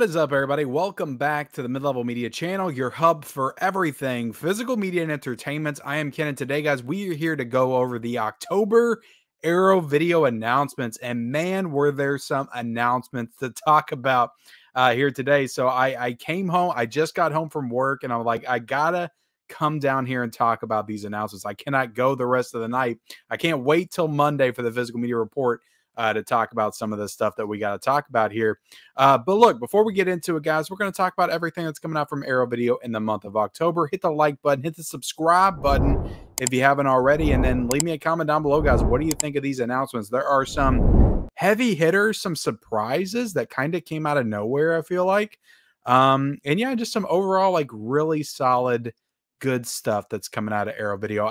is up, everybody? Welcome back to the Mid-Level Media channel, your hub for everything physical media and entertainment. I am Ken, and today, guys, we are here to go over the October Arrow video announcements. And man, were there some announcements to talk about here today. So I came home, I just got home from work, and I'm like, I gotta come down here and talk about these announcements. I cannot go the rest of the night. I can't wait till Monday for the physical media report to talk about some of the stuff that we got to talk about here. But look, before we get into it, guys, we're going to talk about everything that's coming out from Arrow Video in the month of October. Hit the like button, hit the subscribe button if you haven't already, and then leave me a comment down below, guys. What do you think of these announcements? There are some heavy hitters, some surprises that kind of came out of nowhere, I feel like. And yeah, just some overall, like, really solid, good stuff that's coming out of Arrow Video.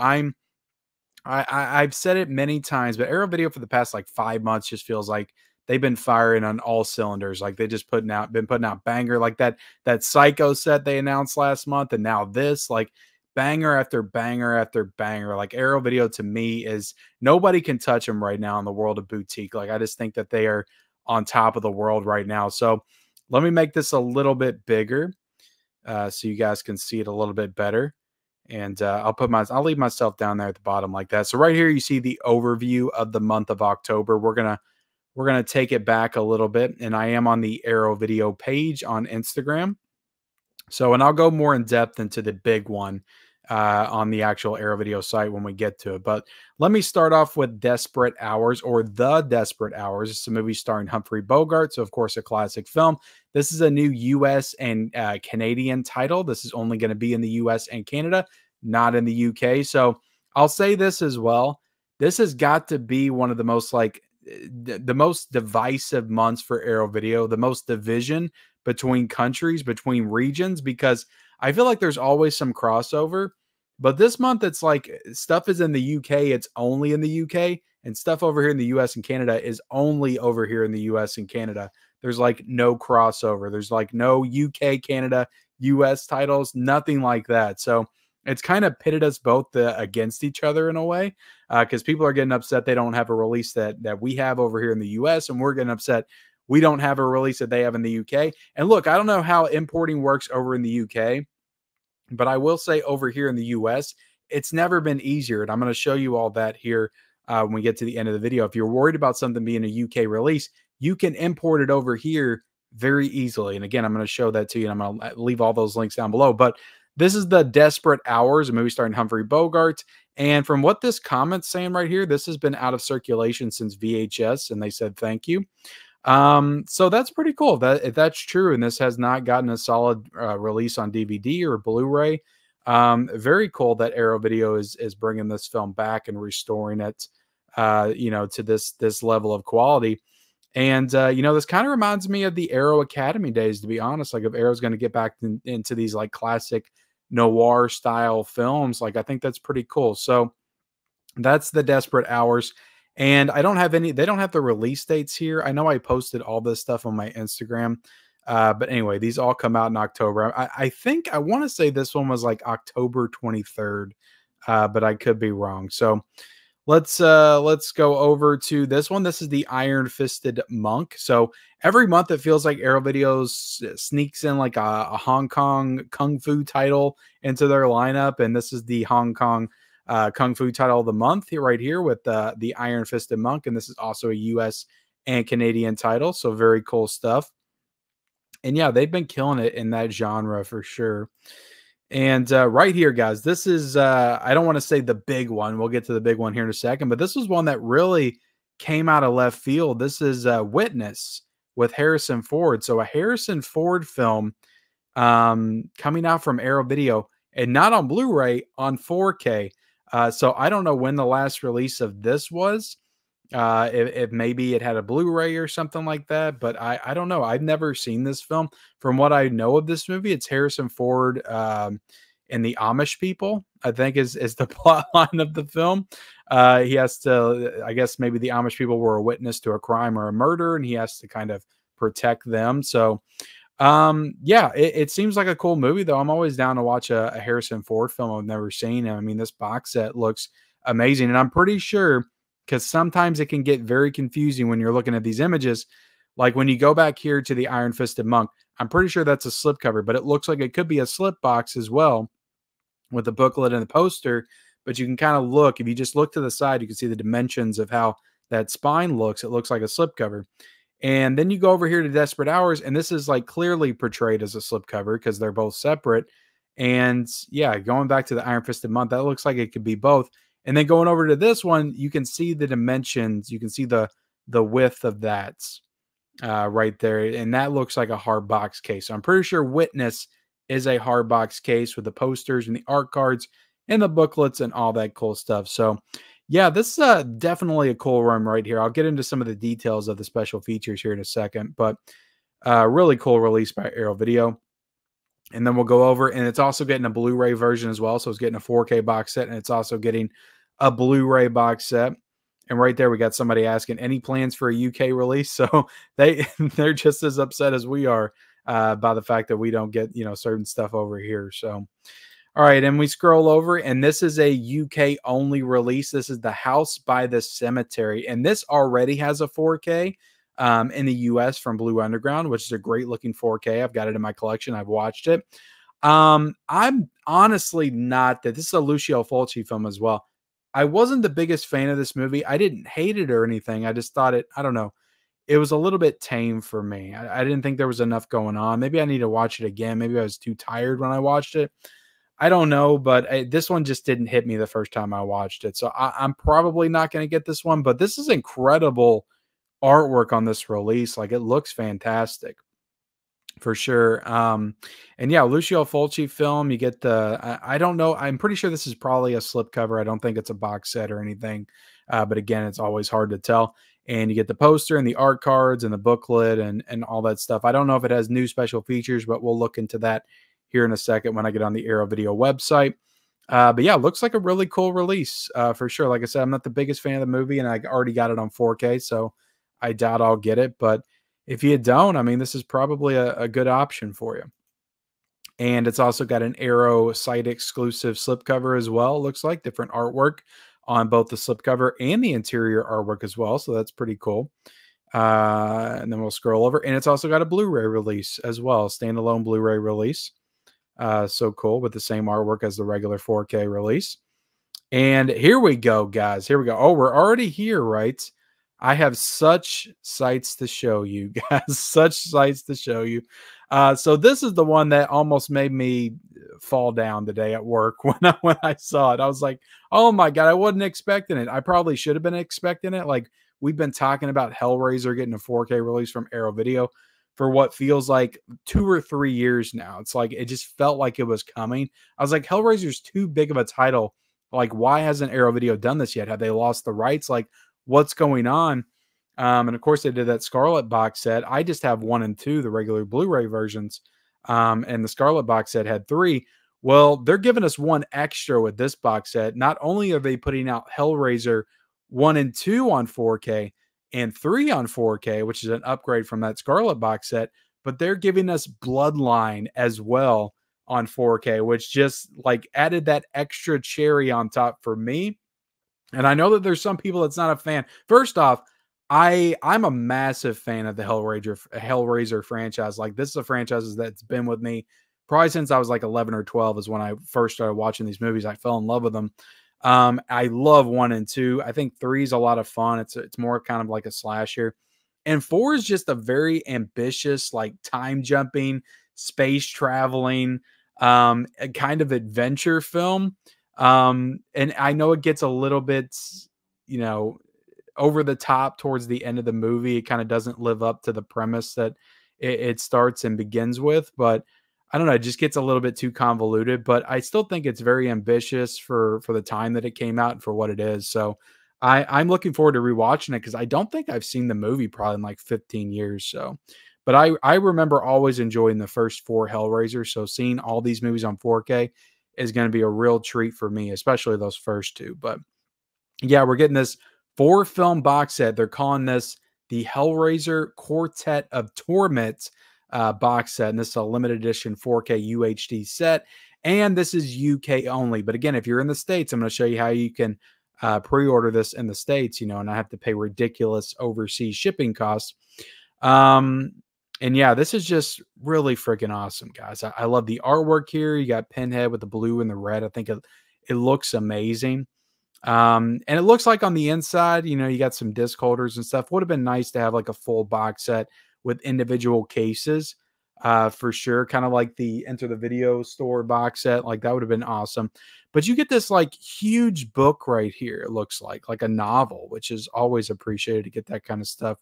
I've said it many times, but Arrow Video for the past like 5 months just feels like they've been firing on all cylinders. Like they just been putting out banger, like that Psycho set they announced last month, and now this, like, banger after banger after banger. Like Arrow Video to me is nobody can touch them right now in the world of boutique. Like I just think that they are on top of the world right now. So let me make this a little bit bigger so you guys can see it a little bit better. And I'll leave myself down there at the bottom like that. So right here, you see the overview of the month of October. We're gonna take it back a little bit, and I am on the Arrow Video page on Instagram. So, and I'll go more in depth into the big one on the actual Arrow Video site when we get to it. But let me start off with Desperate Hours, or The Desperate Hours. It's a movie starring Humphrey Bogart, so of course a classic film. This is a new U.S. and Canadian title. This is only going to be in the U.S. and Canada, not in the U.K. So I'll say this as well. This has got to be one of the most, like, the most divisive months for Arrow Video, the most division between countries, between regions, because I feel like there's always some crossover. But this month, it's like stuff is in the UK, it's only in the UK, and stuff over here in the US and Canada is only over here in the US and Canada. There's like no crossover. There's like no UK, Canada, US titles, nothing like that. So it's kind of pitted us both against each other in a way, because people are getting upset they don't have a release that we have over here in the US, and we're getting upset we don't have a release that they have in the UK. And look, I don't know how importing works over in the UK, but I will say over here in the US, it's never been easier. And I'm going to show you all that here when we get to the end of the video. If you're worried about something being a UK release, you can import it over here very easily. And again, I'm going to show that to you, and I'm going to leave all those links down below. But this is The Desperate Hours, a movie starring Humphrey Bogart. And from what this comment's saying right here, this has been out of circulation since VHS, and they said thank you. So that's pretty cool if that's true, and this has not gotten a solid release on DVD or Blu-ray. Very cool that Arrow Video is bringing this film back and restoring it, you know, to this level of quality. And you know, this kind of reminds me of the Arrow Academy days, to be honest. Like if Arrow's going to get back into these like classic noir style films, like I think that's pretty cool. So that's The Desperate Hours. And I don't have they don't have the release dates here. I know I posted all this stuff on my Instagram. But anyway, these all come out in October. I think I want to say this one was like October 23rd, but I could be wrong. So let's go over to this one. This is the Iron Fisted Monk. So every month it feels like Arrow Videos sneaks in like a Hong Kong Kung Fu title into their lineup. And this is the Hong Kong Kung Fu title of the month here, right here, with the Iron Fisted Monk. And this is also a US and Canadian title. So very cool stuff. And yeah, they've been killing it in that genre for sure. And right here, guys, this is, I don't want to say the big one. We'll get to the big one here in a second, but this was one that really came out of left field. This is Witness with Harrison Ford. So a Harrison Ford film coming out from Arrow Video, and not on Blu-ray, on 4K. So I don't know when the last release of this was. If maybe it had a Blu-ray or something like that, but I don't know. I've never seen this film. From what I know of this movie, it's Harrison Ford and the Amish people, I think is the plot line of the film. He has to, I guess maybe the Amish people were a witness to a crime or a murder, and he has to kind of protect them. So yeah, it seems like a cool movie, though. I'm always down to watch a Harrison Ford film I've never seen. I mean, this box set looks amazing, and I'm pretty sure, because sometimes it can get very confusing when you're looking at these images, Like when you go back here to the Iron Fisted Monk, I'm pretty sure that's a slipcover, but it looks like it could be a slip box as well with the booklet and the poster. But you can kind of look, if you just look to the side, you can see the dimensions of how that spine looks. It looks like a slipcover. And then you go over here to Desperate Hours, and this is like clearly portrayed as a slipcover because they're both separate. And yeah, going back to the Iron Fisted Month, that looks like it could be both. And then going over to this one, you can see the dimensions. You can see the width of that right there, and that looks like a hard box case. So I'm pretty sure Witness is a hard box case with the posters and the art cards and the booklets and all that cool stuff. So yeah, this is definitely a cool run right here. I'll get into some of the details of the special features here in a second, but really cool release by Arrow Video. And then we'll go over, and it's also getting a Blu-ray version as well. So it's getting a 4K box set, and it's also getting a Blu-ray box set. And right there, we got somebody asking, any plans for a UK release? So they're just as upset as we are by the fact that we don't get, certain stuff over here. So, all right, and we scroll over, and this is a UK only release. This is The House by the Cemetery, and this already has a 4K in the US from Blue Underground, which is a great looking 4K. I've got it in my collection. I've watched it. I'm honestly not that. This is a Lucio Fulci film as well. I wasn't the biggest fan of this movie. I didn't hate it or anything. I just thought I don't know. It was a little bit tame for me. I didn't think there was enough going on. Maybe I need to watch it again. Maybe I was too tired when I watched it. I don't know, but this one just didn't hit me the first time I watched it. So I'm probably not going to get this one, but this is incredible artwork on this release. Like, it looks fantastic for sure. And yeah, Lucio Fulci film, you get the, I don't know. I'm pretty sure this is probably a slipcover. I don't think it's a box set or anything. But again, it's always hard to tell. And you get the poster and the art cards and the booklet and all that stuff. I don't know if it has new special features, but we'll look into that here in a second when I get on the Arrow Video website. But yeah, looks like a really cool release for sure. Like I said, I'm not the biggest fan of the movie, and I already got it on 4K, so I doubt I'll get it. But if you don't, I mean, this is probably a good option for you. And it's also got an Arrow site exclusive slipcover as well. Looks like different artwork on both the slipcover and the interior artwork as well. So that's pretty cool. And then we'll scroll over, and it's also got a Blu-ray release as well, standalone Blu-ray release. So cool, with the same artwork as the regular 4K release. And here we go, guys. Here we go. Oh, we're already here, right? I have such sights to show you, guys. Such sights to show you. So this is the one that almost made me fall down today at work when I saw it. I was like, oh my God, I wasn't expecting it. I probably should have been expecting it. Like, we've been talking about Hellraiser getting a 4K release from Arrow Video for what feels like 2 or 3 years now. It's like, it just felt like it was coming. I was like, Hellraiser's too big of a title. Like, why hasn't Arrow Video done this yet? Have they lost the rights? Like, what's going on? And of course, they did that Scarlet box set. I just have 1 and 2, the regular Blu-ray versions. And the Scarlet box set had 3. Well, they're giving us 1 extra with this box set. Not only are they putting out Hellraiser 1 and 2 on 4K and 3 on 4K, which is an upgrade from that Scarlet box set, but they're giving us Bloodline as well on 4K, which just like added that extra cherry on top for me. And I know that there's some people that's not a fan. First off, I'm a massive fan of the Hellraiser franchise. Like, this is a franchise that's been with me probably since I was like 11 or 12 is when I first started watching these movies. I fell in love with them. I love 1 and 2. I think 3 is a lot of fun. It's more kind of like a slasher. And 4 is just a very ambitious, like, time jumping, space traveling, a kind of adventure film. And I know it gets a little bit, over the top towards the end of the movie. It kind of doesn't live up to the premise that it starts and begins with, but I don't know, it just gets a little bit too convoluted, but I still think it's very ambitious for the time that it came out and for what it is. So I'm looking forward to rewatching it because I don't think I've seen the movie probably in like 15 years. So, but I remember always enjoying the first 4 Hellraisers. So seeing all these movies on 4K is going to be a real treat for me, especially those first 2. But yeah, we're getting this 4-film box set. They're calling this the Hellraiser Quartet of Torment box set, and this is a limited edition 4K UHD set, and this is UK only. But again, if you're in the States, I'm going to show you how you can pre-order this in the States, and I have to pay ridiculous overseas shipping costs. Um, and yeah, this is just really freaking awesome, guys. I love the artwork here. You got Pinhead with the blue and the red. I think it looks amazing. And it looks like on the inside, you know, you got some disc holders and stuff. Would have been nice to have like a full box set with individual cases, for sure. Kind of like the Enter the Video Store box set. Like that would have been awesome. But you get this like huge book right here. It looks like a novel, which is always appreciated to get that kind of stuff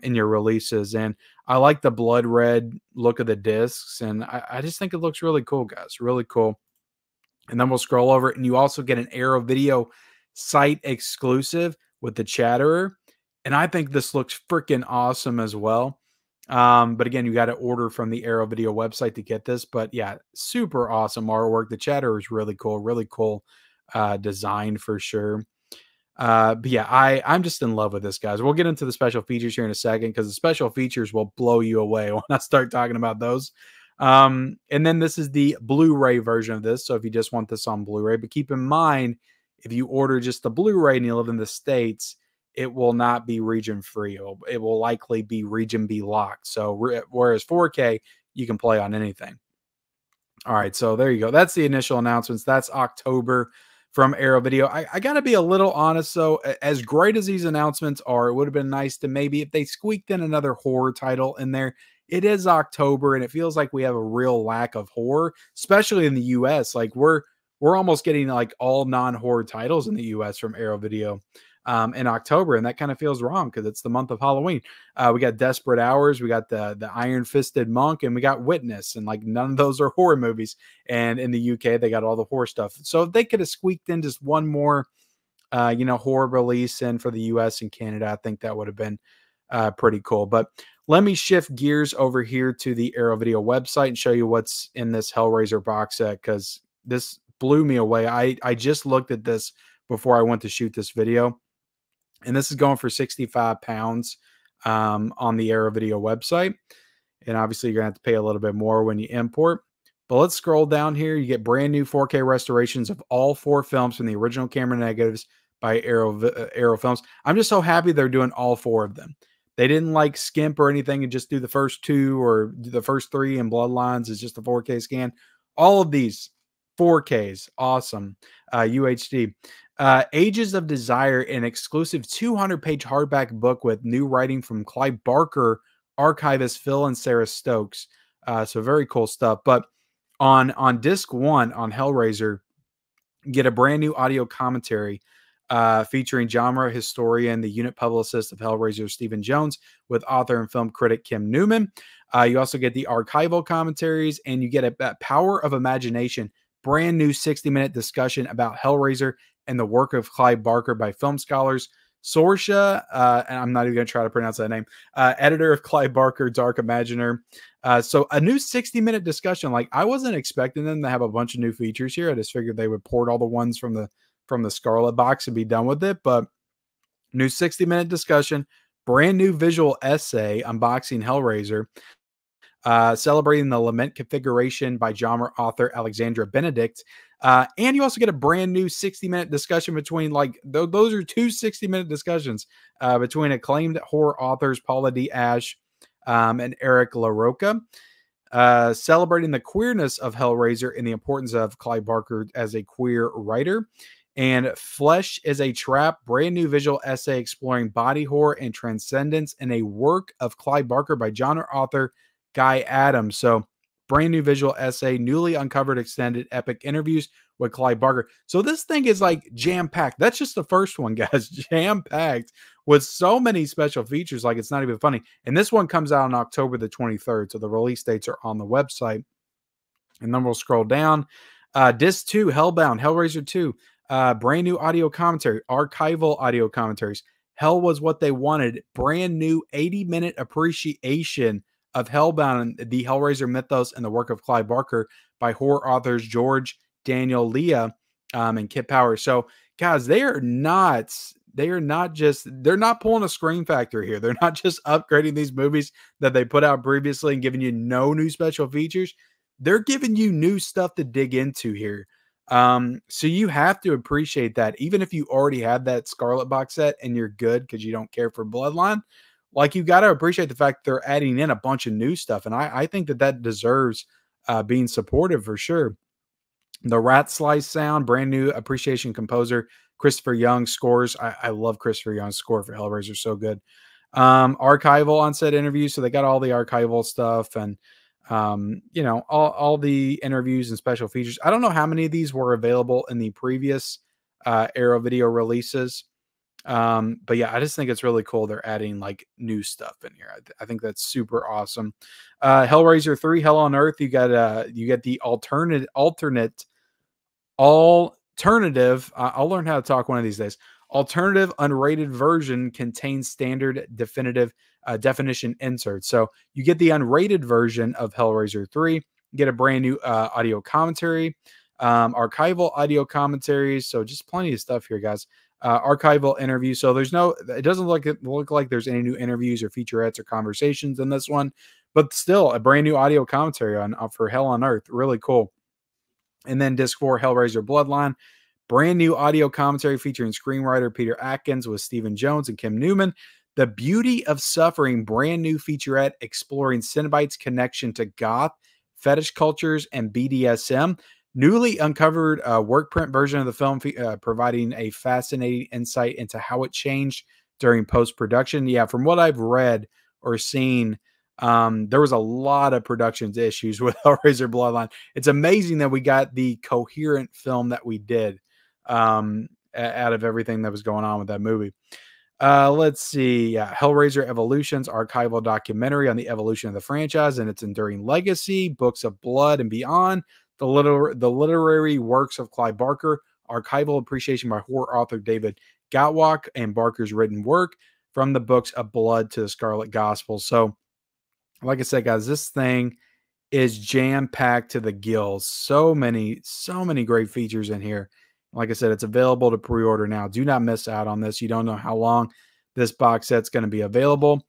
in your releases. And I like the blood red look of the discs, and I just think it looks really cool, guys. Really cool. And then we'll scroll over it, and you also get an Arrow Video site exclusive with the Chatterer. And I think this looks freaking awesome as well. But again, you got to order from the Arrow Video website to get this. But yeah, super awesome artwork. The Chatterer is really cool design for sure. But yeah, I'm just in love with this, guys. We'll get into the special features here in a second because the special features will blow you away when I start talking about those. And then this is the Blu-ray version of this. So if you just want this on Blu-ray, but keep in mind, if you order just the Blu-ray and you live in the States, it will not be region free. It will likely be region B locked. So whereas 4K, you can play on anything. All right, so there you go. That's the initial announcements. That's October from Arrow Video. I got to be a little honest, though. As great as these announcements are, it would have been nice to maybe if they squeaked in another horror title in there. It is October, and it feels like we have a real lack of horror, especially in the U.S. Like we're almost getting like all non-horror titles in the U.S. from Arrow Video in October, and that kind of feels wrong because it's the month of Halloween. We got Desperate Hours, we got the Iron Fisted Monk, and we got Witness, and like none of those are horror movies. And in the UK, they got all the horror stuff. So if they could have squeaked in just one more, you know, horror release in for the US and Canada, I think that would have been pretty cool. But let me shift gears over here to the Arrow Video website and show you what's in this Hellraiser box set because this blew me away. I just looked at this before I went to shoot this video. And this is going for 65 pounds on the Arrow Video website. And obviously, you're going to have to pay a little bit more when you import. But let's scroll down here. You get brand new 4K restorations of all 4 films from the original camera negatives by Arrow Films. I'm just so happy they're doing all 4 of them. They didn't like skimp or anything and just do the first 2 or the first 3 in Bloodlines is just a 4K scan. All of these 4Ks, awesome. UHD. Ages of Desire, an exclusive 200-page hardback book with new writing from Clive Barker, archivist Phil and Sarah Stokes. So very cool stuff. But on disc 1 on Hellraiser, get a brand new audio commentary featuring genre historian, the unit publicist of Hellraiser, Stephen Jones, with author and film critic Kim Newman. You also get the archival commentaries, and you get a Power of Imagination, brand new 60-minute discussion about Hellraiser and the work of Clive Barker by film scholars. Sorsha, and I'm not even going to try to pronounce that name, editor of Clive Barker, Dark Imaginer. So a new 60-minute discussion. Like I wasn't expecting them to have a bunch of new features here. I just figured they would port all the ones from the Scarlet box and be done with it. But new 60-minute discussion, brand new visual essay unboxing Hellraiser. Celebrating the Lament configuration by genre author Alexandra Benedict. And you also get a brand new 60-minute discussion between, like, those are 2 60-minute discussions between acclaimed horror authors Paula D. Ashe and Eric LaRocca, celebrating the queerness of Hellraiser and the importance of Clive Barker as a queer writer. And Flesh is a Trap, brand new visual essay exploring body horror and transcendence in a work of Clive Barker by genre author Guy Adams. So brand new visual essay, newly uncovered extended epic interviews with Clive Barker. So this thing is like jam-packed. That's just the first one, guys. Jam-packed with so many special features, like it's not even funny. And this one comes out on October the 23rd. So the release dates are on the website. And then we'll scroll down. Disc 2, Hellbound, Hellraiser 2, brand new audio commentary, archival audio commentaries. Hell Was What They Wanted, brand new 80-minute appreciation of Hellbound, the Hellraiser mythos, and the work of Clive Barker by horror authors George Daniel Leah and Kit Power. So, guys, they're not pulling a Scream Factory here. They're not just upgrading these movies that they put out previously and giving you no new special features. They're giving you new stuff to dig into here. So you have to appreciate that. Even if you already have that Scarlet box set and you're good because you don't care for Bloodline, like, you got to appreciate the fact they're adding in a bunch of new stuff. And I think that deserves being supported for sure. The Rat Slice sound, brand new appreciation composer Christopher Young scores. I love Christopher Young's score for Hellraiser, so good. Archival on-set interviews, so they got all the archival stuff and you know, all the interviews and special features. I don't know how many of these were available in the previous Arrow Video releases. But yeah, I just think it's really cool they're adding like new stuff in here. I think that's super awesome. Hellraiser 3, Hell on Earth, you get the alternative, I'll learn how to talk one of these days. Alternative unrated version contains standard definition inserts. So you get the unrated version of Hellraiser 3, you get a brand new audio commentary, archival audio commentaries. So just plenty of stuff here, guys. Archival interview. So it doesn't look like there's any new interviews or featurettes or conversations in this one, but still a brand new audio commentary for Hell on Earth. Really cool. And then disc 4, Hellraiser Bloodline, brand new audio commentary featuring screenwriter Peter Atkins with Stephen Jones and Kim Newman. The Beauty of Suffering, brand new featurette exploring Cenobite's connection to goth, fetish cultures, and BDSM. Newly uncovered work print version of the film, providing a fascinating insight into how it changed during post-production. Yeah, from what I've read or seen, there was a lot of production issues with Hellraiser Bloodline. It's amazing that we got the coherent film that we did out of everything that was going on with that movie. Let's see. Hellraiser Evolutions, archival documentary on the evolution of the franchise and its enduring legacy, Books of Blood and Beyond, the literary works of Clive Barker, archival appreciation by horror author David Gatwalk and Barker's written work, from the books of Blood to the Scarlet Gospel. So, like I said, guys, this thing is jam-packed to the gills. So many great features in here. Like I said, it's available to pre-order now. Do not miss out on this. You don't know how long this box set's going to be available.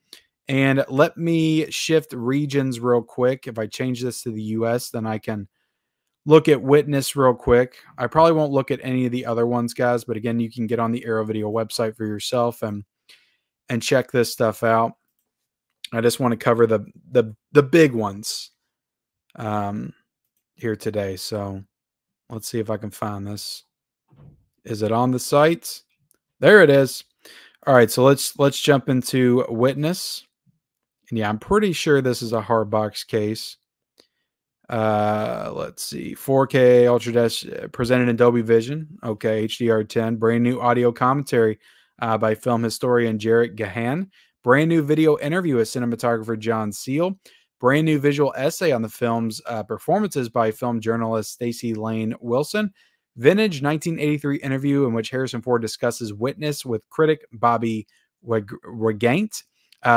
And let me shift regions real quick. If I change this to the US, then I can look at Witness real quick. I probably won't look at any of the other ones, guys, but again, you can get on the Arrow Video website for yourself and check this stuff out. I just want to cover the big ones here today. So let's see if I can find this. Is it on the site? There it is. All right, so let's jump into Witness. And yeah, I'm pretty sure this is a hard box case. Let's see. 4K Ultra Dash presented in Dolby Vision. Okay, HDR10. Brand new audio commentary by film historian Jarrett Gahan. Brand new video interview with cinematographer John Seal. Brand new visual essay on the film's performances by film journalist Stacey Lane Wilson. Vintage 1983 interview in which Harrison Ford discusses Witness with critic Bobby Regaint.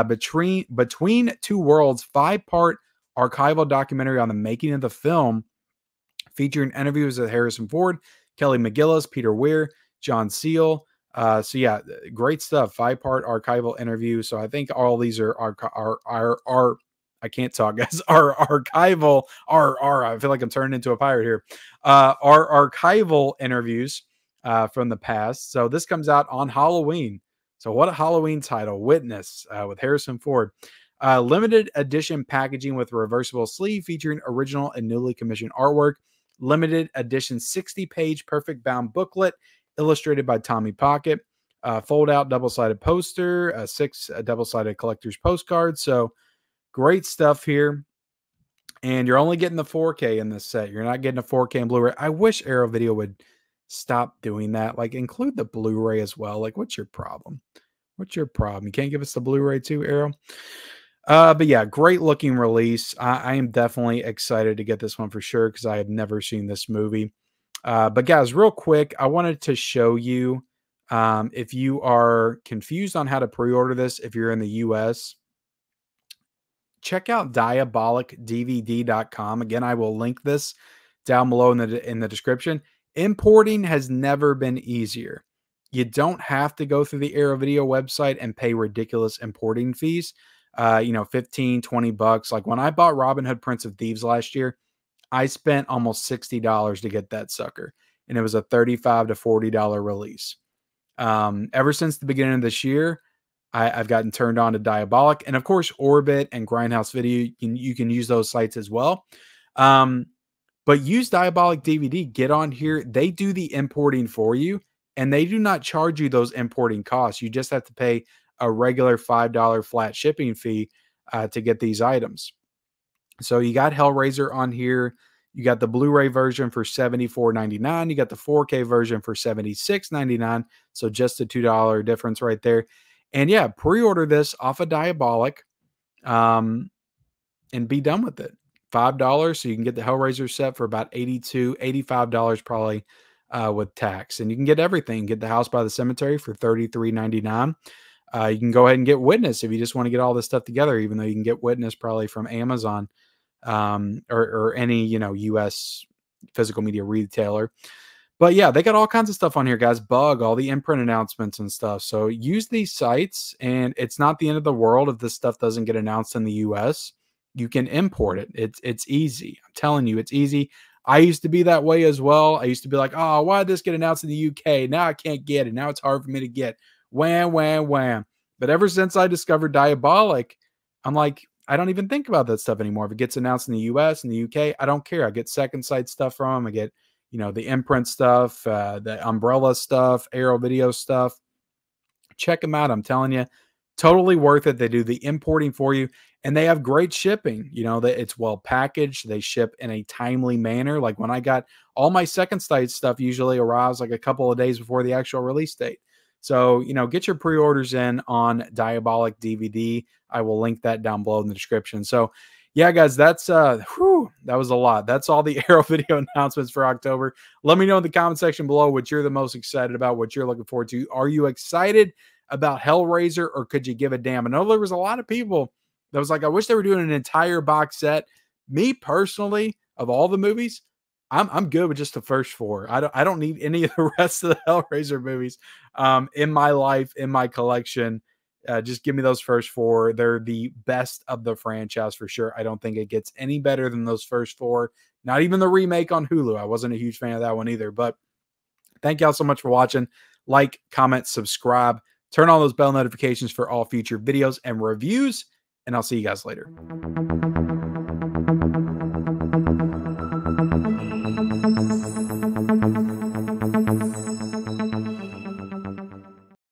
Between Two Worlds, 5-part archival documentary on the making of the film, featuring interviews with Harrison Ford, Kelly McGillis, Peter Weir, John Seal. So yeah, great stuff. 5-part archival interview. So I think all these are I can't talk, guys. Our archival, I feel like I'm turning into a pirate here. Our archival interviews from the past. So this comes out on Halloween. So what a Halloween title, Witness, with Harrison Ford. Limited edition packaging with reversible sleeve featuring original and newly commissioned artwork. Limited edition 60-page perfect bound booklet illustrated by Tommy Pocket. Fold out double-sided poster, 6 double-sided collector's postcards. So great stuff here. And you're only getting the 4K in this set. You're not getting a 4K and Blu-ray. I wish Arrow Video would stop doing that. Like, include the Blu-ray as well. Like, what's your problem? What's your problem? You can't give us the Blu-ray too, Arrow? But yeah, great looking release. I am definitely excited to get this one for sure because I have never seen this movie. But guys, real quick, I wanted to show you, if you are confused on how to pre-order this, if you're in the US, check out diabolikdvd.com. Again, I will link this down below in the description. Importing has never been easier. You don't have to go through the Arrow Video website and pay ridiculous importing fees. 15, 20 bucks. Like when I bought Robin Hood Prince of Thieves last year, I spent almost $60 to get that sucker. And it was a $35 to $40 release. Ever since the beginning of this year, I've gotten turned on to Diabolik, and of course, Orbit and Grindhouse Video. You can use those sites as well. But use Diabolik DVD. Get on here. They do the importing for you, and they do not charge you those importing costs. You just have to pay a regular $5 flat shipping fee to get these items. So you got Hellraiser on here. You got the Blu-ray version for $74.99. You got the 4K version for $76.99. So just a $2 difference right there. And yeah, pre-order this off of Diabolik and be done with it. $5, so you can get the Hellraiser set for about $82, $85 probably with tax. And you can get everything. Get the House by the Cemetery for $33.99. You can go ahead and get Witness if you just want to get all this stuff together, even though you can get Witness probably from Amazon or any, U.S. physical media retailer. But yeah, they got all kinds of stuff on here, guys. Bug, all the imprint announcements and stuff. So use these sites, and it's not the end of the world if this stuff doesn't get announced in the U.S. You can import it. It's easy. I'm telling you, it's easy. I used to be that way as well. I used to be like, oh, why did this get announced in the UK? Now I can't get it. Now it's hard for me to get. Wham, wham, wham. But ever since I discovered Diabolik, I'm like, I don't even think about that stuff anymore. If it gets announced in the US and the UK, I don't care. I get second sight stuff from them. I get, the imprint stuff, the Umbrella stuff, Arrow Video stuff. Check them out. I'm telling you, totally worth it. They do the importing for you, and they have great shipping. It's well packaged. They ship in a timely manner. Like when I got all my second sight stuff usually arrives like a couple of days before the actual release date. So, get your pre-orders in on Diabolik DVD. I will link that down below in the description. So, yeah, guys, that's that was a lot. That's all the Arrow Video announcements for October. Let me know in the comment section below what you're the most excited about, what you're looking forward to. Are you excited about Hellraiser, or could you give a damn? I know there was a lot of people that was like, I wish they were doing an entire box set. Me personally, of all the movies, I'm good with just the first four. I don't need any of the rest of the Hellraiser movies in my life, in my collection. Just give me those first four. They're the best of the franchise for sure. I don't think it gets any better than those first four. Not even the remake on Hulu. I wasn't a huge fan of that one either. But thank y'all so much for watching. Like, comment, subscribe. Turn on those bell notifications for all future videos and reviews. And I'll see you guys later.